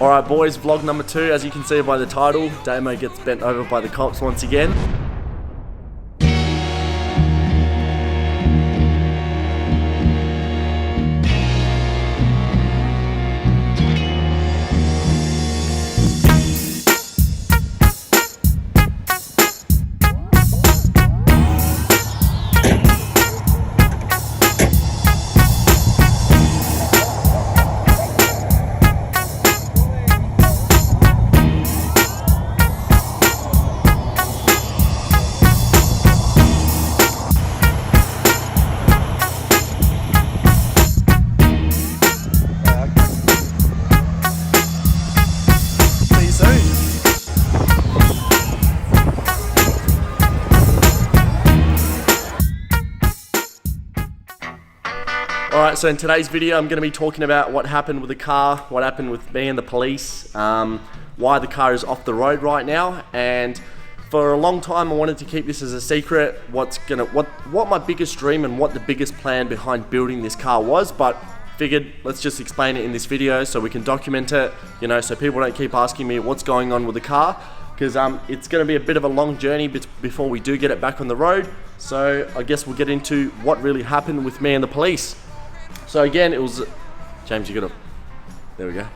Alright boys, vlog number 2, as you can see by the title, Damo gets bent over by the cops once again. Alright, so in today's video I'm going to be talking about what happened with the car, what happened with me and the police, why the car is off the road right now, and for a long time I wanted to keep this as a secret, what my biggest dream and what the biggest plan behind building this car was, but figured let's just explain it in this video so we can document it, you know, so people don't keep asking me what's going on with the car, because it's going to be a bit of a long journey before we do get it back on the road. So I guess we'll get into what really happened with me and the police. So again, it was, James, you gotta, there we go.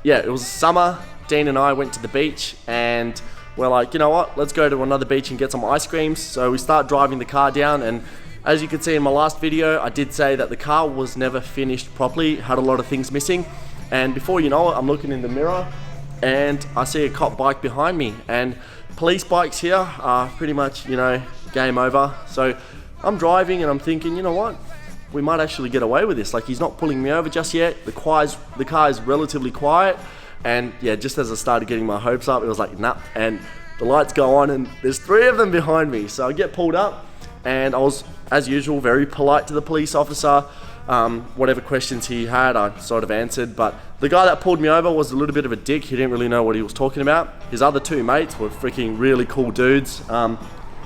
Yeah, it was summer. Dean and I went to the beach and we're like, you know what, let's go to another beach and get some ice creams. So we start driving the car down, and as you can see in my last video, I did say that the car was never finished properly, had a lot of things missing. And before you know it, I'm looking in the mirror and I see a cop bike behind me, and police bikes here are pretty much, you know, game over. So I'm driving and I'm thinking, you know what, we might actually get away with this. Like, he's not pulling me over just yet. The car is relatively quiet, and yeah, just as I started getting my hopes up, it was like, nah, and the lights go on and there's 3 of them behind me. So I get pulled up and I was, as usual, very polite to the police officer. Whatever questions he had, I sort of answered, but the guy that pulled me over was a little bit of a dick. He didn't really know what he was talking about. His other 2 mates were freaking really cool dudes.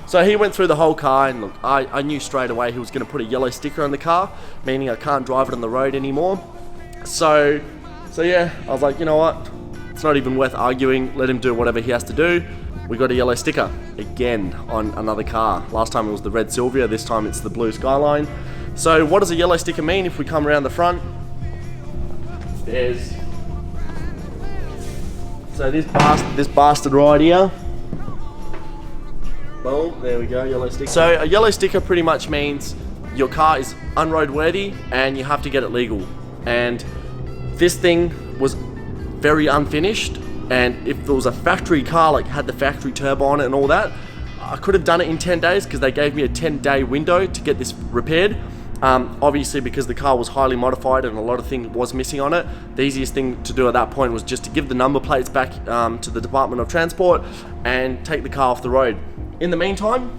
So he went through the whole car, and look, I knew straight away he was going to put a yellow sticker on the car, meaning I can't drive it on the road anymore. So yeah, I was like, you know what, it's not even worth arguing, let him do whatever he has to do. We got a yellow sticker, again, on another car. Last time it was the red Silvia, this time it's the blue Skyline. So what does a yellow sticker mean? If we come around the front, there's, so this bastard right here. Boom, there we go, yellow sticker. So a yellow sticker pretty much means your car is unroadworthy and you have to get it legal. And this thing was very unfinished, and if there was a factory car, like had the factory turbo on it and all that, I could have done it in 10 days because they gave me a 10-day window to get this repaired. Obviously, because the car was highly modified and a lot of things was missing on it, the easiest thing to do at that point was just to give the number plates back to the Department of Transport and take the car off the road. In the meantime,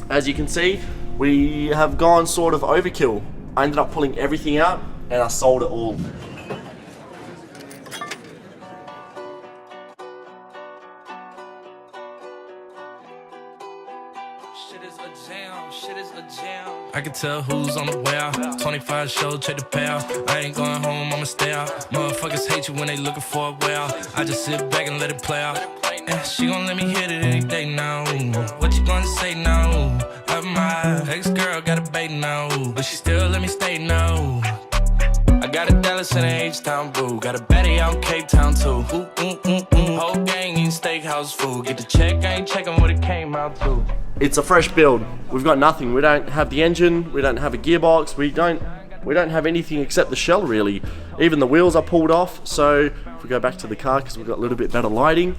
as you can see, we have gone sort of overkill. I ended up pulling everything out and I sold it all. I can tell who's on the way out. 25 show, check the payout. I ain't going home, I'ma stay out. Motherfuckers hate you when they looking for a way out. I just sit back and let it play out. Yeah, she gon' let me hit it any day now. What you gonna say now? Have my ex-girl got a bait now, but she still let me stay now. I got a Dallas and a H-Town boo. Got a baddie out in Cape Town too. Whole gang eating steakhouse food. Get the check, I ain't checking what it came out to. It's a fresh build. We've got nothing. We don't have the engine, we don't have a gearbox, we don't have anything except the shell really. Even the wheels are pulled off. So if we go back to the car, because we've got a little bit better lighting.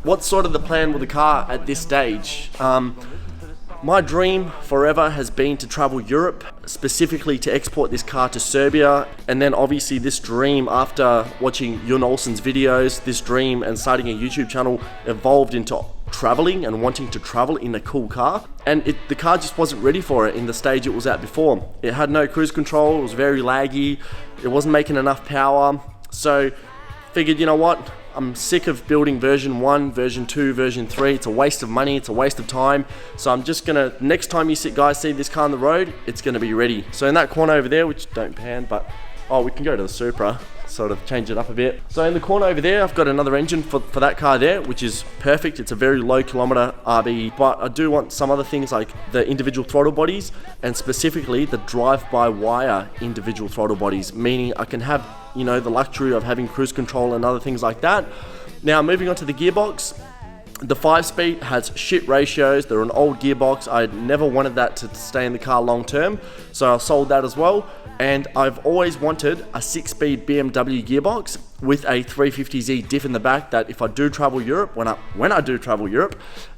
What's sort of the plan with the car at this stage? My dream forever has been to travel Europe, specifically to export this car to Serbia, and then obviously this dream, after watching Jon Olsen's videos, this dream and starting a YouTube channel evolved into traveling and wanting to travel in a cool car, and the car just wasn't ready for it in the stage it was at before. It had no cruise control, it was very laggy, it wasn't making enough power, so figured, you know what, I'm sick of building version 1, version 2, version 3. It's a waste of money, it's a waste of time. So I'm just gonna, next time you guys see this car on the road, it's gonna be ready. So in that corner over there, which don't pan, but, oh, we can go to the Supra. sort of change it up a bit. So in the corner over there, I've got another engine for that car there, which is perfect. It's a very low kilometer RB, but I do want some other things like the individual throttle bodies, and specifically the drive-by-wire individual throttle bodies, meaning I can have, you know, the luxury of having cruise control and other things like that. Now, moving on to the gearbox. The 5-speed has shit ratios. They're an old gearbox. I never wanted that to stay in the car long term, so I sold that as well. And I've always wanted a 6-speed BMW gearbox with a 350Z diff in the back, that if I do travel Europe, when I do travel Europe,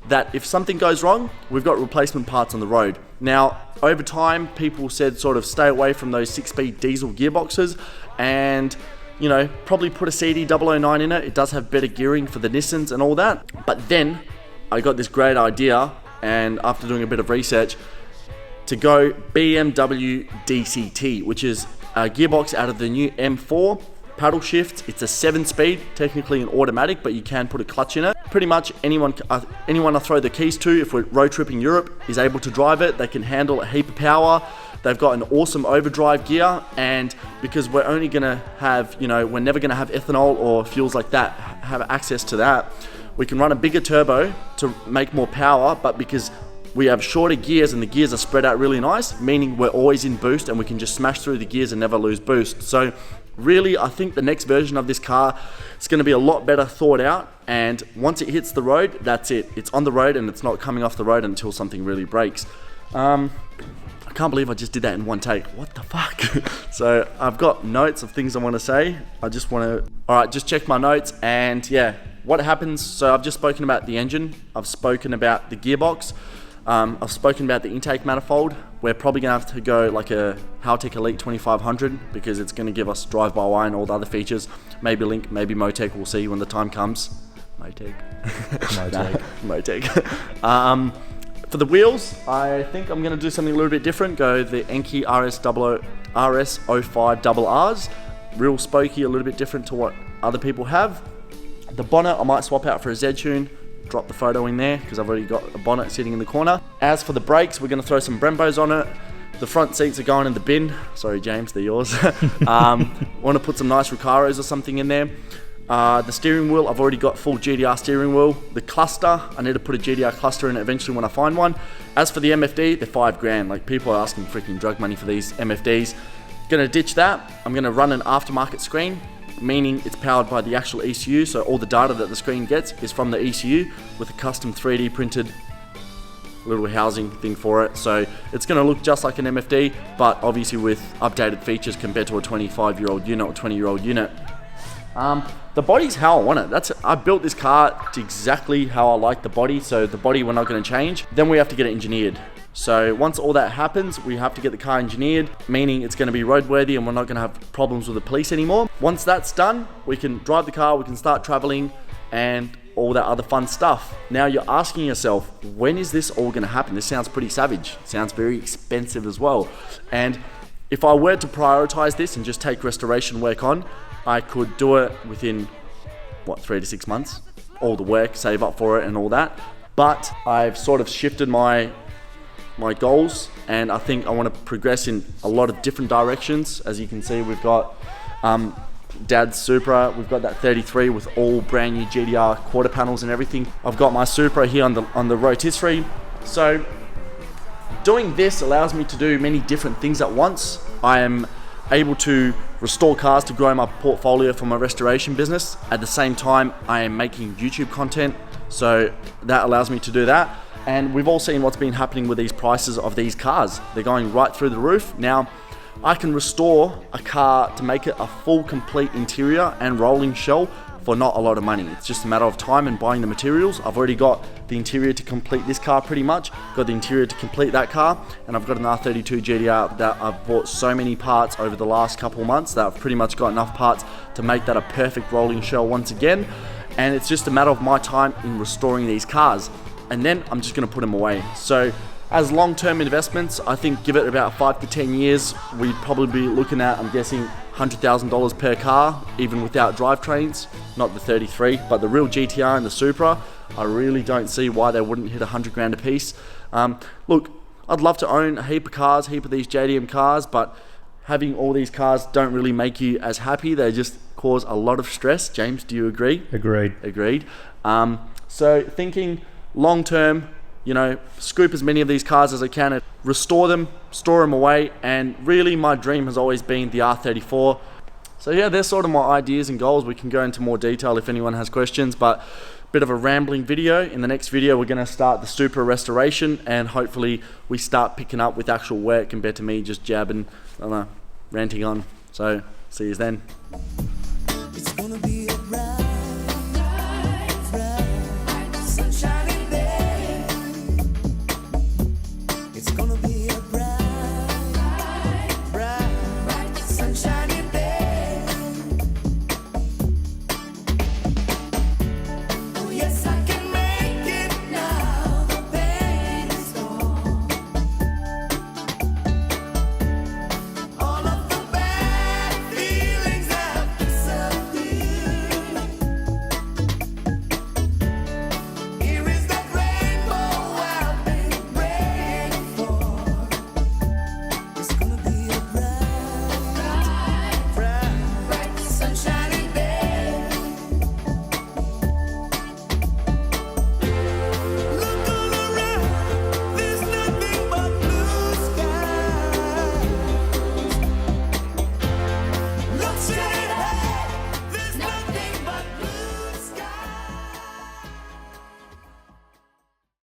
that if something goes wrong, we've got replacement parts on the road. Now, over time, people said sort of stay away from those 6-speed diesel gearboxes, and you know, probably put a CD009 in it. It does have better gearing for the Nissans and all that. But then I got this great idea, and after doing a bit of research, to go BMW DCT, which is a gearbox out of the new M4, paddle shift. It's a 7-speed, technically an automatic, but you can put a clutch in it. Pretty much anyone I throw the keys to, if we're road tripping Europe, is able to drive it. They can handle a heap of power. They've got an awesome overdrive gear, and because we're only gonna have, you know, we're never gonna have ethanol or fuels like that, have access to that, we can run a bigger turbo to make more power, but because we have shorter gears and the gears are spread out really nice, meaning we're always in boost and we can just smash through the gears and never lose boost. So really, I think the next version of this car is gonna be a lot better thought out, and once it hits the road, that's it. It's on the road and it's not coming off the road until something really breaks. I can't believe I just did that in one take. What the fuck? So I've got notes of things I want to say. Alright, just check my notes, and yeah, what happens, so I've just spoken about the engine, I've spoken about the gearbox, I've spoken about the intake manifold. We're probably going to have to go like a Haltech Elite 2500, because it's going to give us drive-by-wire and all the other features. Maybe Link, maybe Motec, we'll see when the time comes. Motec. Motec. For the wheels, I think I'm going to do something a little bit different. Go the Enkei RS05 double Rs. Real spokey, a little bit different to what other people have. The bonnet, I might swap out for a Z-Tune. Drop the photo in there, because I've already got a bonnet sitting in the corner. As for the brakes, we're going to throw some Brembos on it. The front seats are going in the bin. Sorry, James, they're yours. Want to put some nice Recaros or something in there. The steering wheel, I've already got full GDR steering wheel. The cluster, I need to put a GDR cluster in it eventually when I find one. As for the MFD, they're $5,000. Like, people are asking freaking drug money for these MFDs. Gonna ditch that. I'm gonna run an aftermarket screen, meaning it's powered by the actual ECU, so all the data that the screen gets is from the ECU with a custom 3D printed little housing thing for it. So it's going to look just like an MFD, but obviously with updated features compared to a 25-year-old unit or 20-year-old unit. The body's how I want it. I built this car to exactly how I like the body, so the body we're not going to change. Then we have to get it engineered. So once all that happens, we have to get the car engineered, meaning it's going to be roadworthy and we're not going to have problems with the police anymore. Once that's done, we can drive the car, we can start traveling and all that other fun stuff. Now you're asking yourself, when is this all going to happen? This sounds pretty savage. It sounds very expensive as well. And if I were to prioritize this and just take restoration work on, I could do it within, 3 to 6 months? All the work, save up for it and all that. But I've sort of shifted my goals, and I think I want to progress in a lot of different directions. As you can see, we've got Dad's Supra, we've got that 33 with all brand new GDR quarter panels and everything. I've got my Supra here on the rotisserie. So doing this allows me to do many different things at once. I am able to restore cars to grow my portfolio for my restoration business. At the same time, I am making YouTube content, so that allows me to do that. And we've all seen what's been happening with these prices of these cars. They're going right through the roof. Now, I can restore a car to make it a full, complete interior and rolling shell for not a lot of money. It's just a matter of time and buying the materials. I've already got the interior to complete this car pretty much, got the interior to complete that car, and I've got an R32 GDR that I've bought so many parts over the last couple of months that I've pretty much got enough parts to make that a perfect rolling shell once again. And it's just a matter of my time in restoring these cars. And then I'm just gonna put them away. So as long-term investments, I think give it about 5 to 10 years, we'd probably be looking at, I'm guessing, $100,000 per car, even without drivetrains. Not the 33, but the real GTR and the Supra, I really don't see why they wouldn't hit 100 grand a piece. Look, I'd love to own a heap of cars, heap of these JDM cars, but having all these cars don't really make you as happy. They just cause a lot of stress. James, do you agree? Agreed. So thinking long term, you know, scoop as many of these cars as I can, restore them, store them away, and really my dream has always been the R34. So yeah, there's sort of my ideas and goals. We can go into more detail if anyone has questions, but bit of a rambling video. In the next video, we're going to start the Supra restoration, and hopefully we start picking up with actual work compared to me just jabbing, I don't know, ranting on. So see you then. It's gonna be a ride.